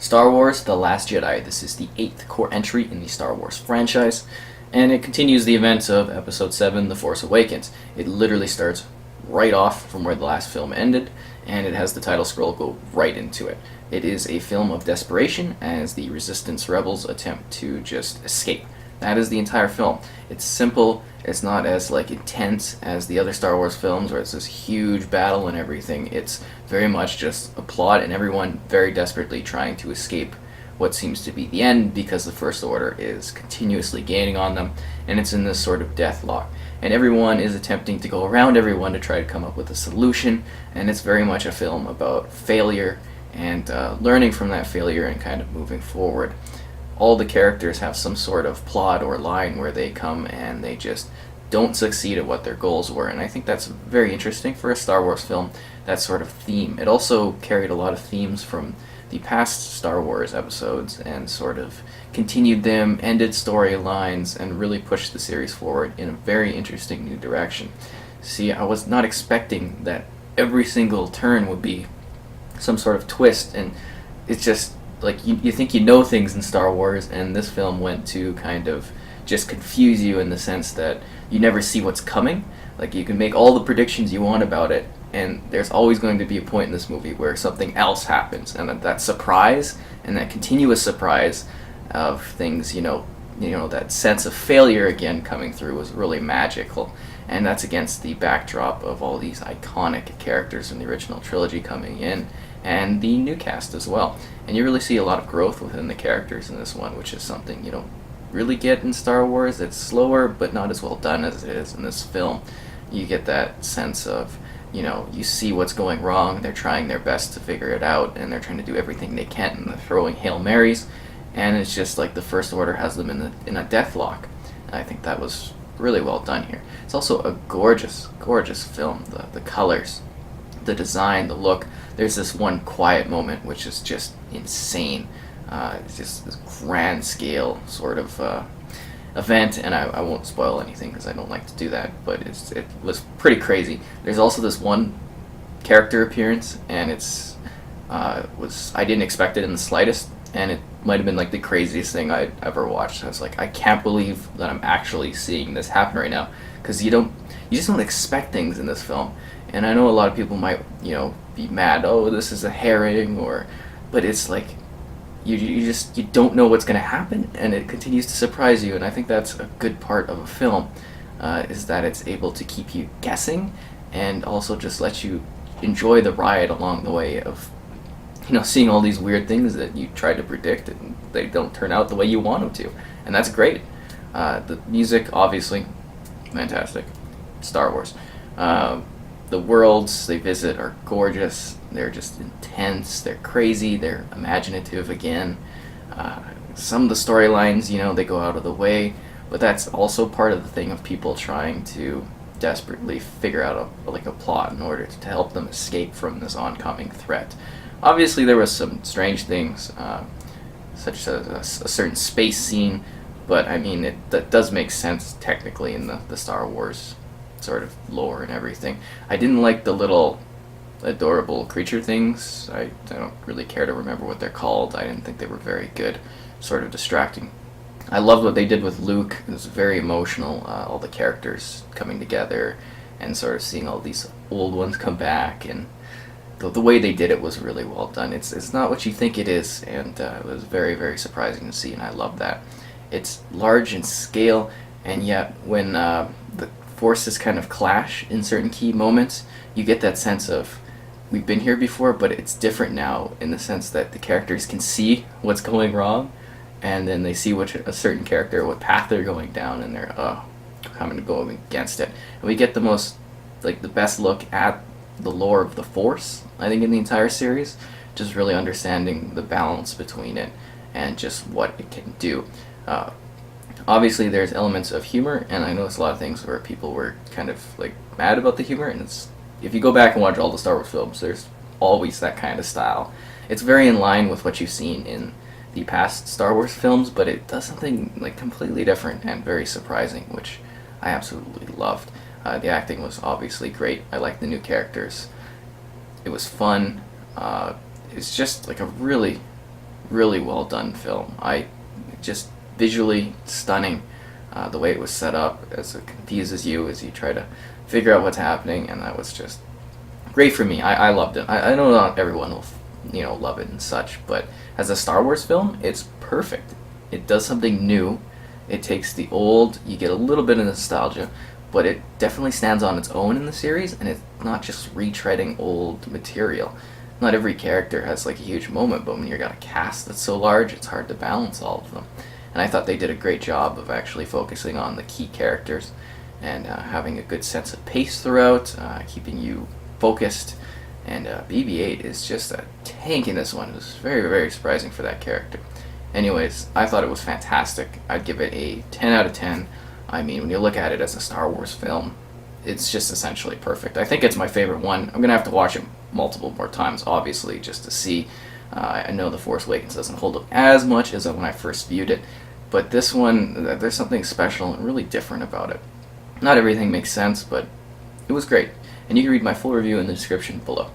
Star Wars The Last Jedi. This is the 8th core entry in the Star Wars franchise, and it continues the events of Episode 7, The Force Awakens. It literally starts right off from where the last film ended, and it has the title scroll go right into it. It is a film of desperation as the Resistance rebels attempt to just escape. That is the entire film. It's simple. It's not as intense as the other Star Wars films where it's this huge battle and everything. It's very much just a plot and everyone very desperately trying to escape what seems to be the end because the First Order is continuously gaining on them, and it's in this sort of deathlock. And everyone is attempting to go around everyone to try to come up with a solution, and it's very much a film about failure and learning from that failure and kind of moving forward. All the characters have some sort of plot or line where they come and they just don't succeed at what their goals were, and I think that's very interesting for a Star Wars film, that sort of theme. It also carried a lot of themes from the past Star Wars episodes and sort of continued them, ended storylines, and really pushed the series forward in a very interesting new direction. See, I was not expecting that every single turn would be some sort of twist, and it's just you think you know things in Star Wars, and this film went to kind of just confuse you in the sense that you never see what's coming. You can make all the predictions you want about it, and there's always going to be a point in this movie where something else happens, and that surprise and that continuous surprise of things, that sense of failure again coming through was really magical. And that's against the backdrop of all these iconic characters from the original trilogy coming in, and the new cast as well. And you really see a lot of growth within the characters in this one, which is something you don't really get in Star Wars. It's slower, but not as well done as it is in this film. You get that sense of, you see what's going wrong, they're trying their best to figure it out, and they're trying to do everything they can, and they're throwing Hail Marys, and it's just like the First Order has them in a deathlock. And I think that was really well done here. It's also a gorgeous, gorgeous film. The colors, the design, the look. There's this one quiet moment which is just insane. It's just this grand scale sort of event, and I won't spoil anything because I don't like to do that, but it was pretty crazy. There's also this one character appearance, and I didn't expect it in the slightest, and it might have been the craziest thing I'd ever watched. I was like, I can't believe that I'm actually seeing this happen right now, because you just don't expect things in this film. And I know a lot of people might be mad, oh, this is a herring, but it's you don't know what's going to happen, and it continues to surprise you. And I think that's a good part of a film, is that it's able to keep you guessing and also just let you enjoy the ride along the way of seeing all these weird things that you try to predict and they don't turn out the way you want them to. And that's great. The music, obviously, fantastic. Star Wars. The worlds they visit are gorgeous. They're just intense. They're crazy. They're imaginative again. Some of the storylines, they go out of the way, but that's also part of the thing of people trying to desperately figure out a plot in order to help them escape from this oncoming threat. Obviously, there was some strange things, such as a certain space scene, but I mean, that does make sense technically in the Star Wars sort of lore and everything. I didn't like the little adorable creature things. I don't really care to remember what they're called. I didn't think they were very good, sort of distracting. I loved what they did with Luke. It was very emotional, all the characters coming together and sort of seeing all these old ones come back, and the way they did it was really well done. It's not what you think it is, and it was very, very surprising to see, and I love that. It's large in scale, and yet when the forces kind of clash in certain key moments, you get that sense of, we've been here before, but it's different now, in the sense that the characters can see what's going wrong, and then they see a certain character, what path they're going down, and they're coming to go against it. And we get the best look at the lore of the Force, I think, in the entire series, just really understanding the balance between it and just what it can do. Obviously, there's elements of humor, and I noticed a lot of things where people were kind of mad about the humor, and if you go back and watch all the Star Wars films, there's always that kind of style. It's very in line with what you've seen in the past Star Wars films, but it does something completely different and very surprising, which I absolutely loved. The acting was obviously great. I liked the new characters. It was fun. It's just a really really well done film. I just visually stunning. The way it was set up, as it confuses you as you try to figure out what's happening, and that was just great for me. I loved it. I know not everyone will, love it and such, but as a Star Wars film, it's perfect. It does something new. It takes the old, you get a little bit of nostalgia, but it definitely stands on its own in the series, and it's not just retreading old material. Not every character has like a huge moment, but when you've got a cast that's so large, it's hard to balance all of them. And I thought they did a great job of actually focusing on the key characters and having a good sense of pace throughout, keeping you focused. And BB-8 is just a tank in this one. It was very, very surprising for that character. Anyways, I thought it was fantastic. I'd give it a 10 out of 10. I mean, when you look at it as a Star Wars film, it's just essentially perfect. I think it's my favorite one. I'm going to have to watch it multiple more times, obviously, just to see. I know The Force Awakens doesn't hold up as much as when I first viewed it, but this one, there's something special and really different about it. Not everything makes sense, but it was great. And you can read my full review in the description below.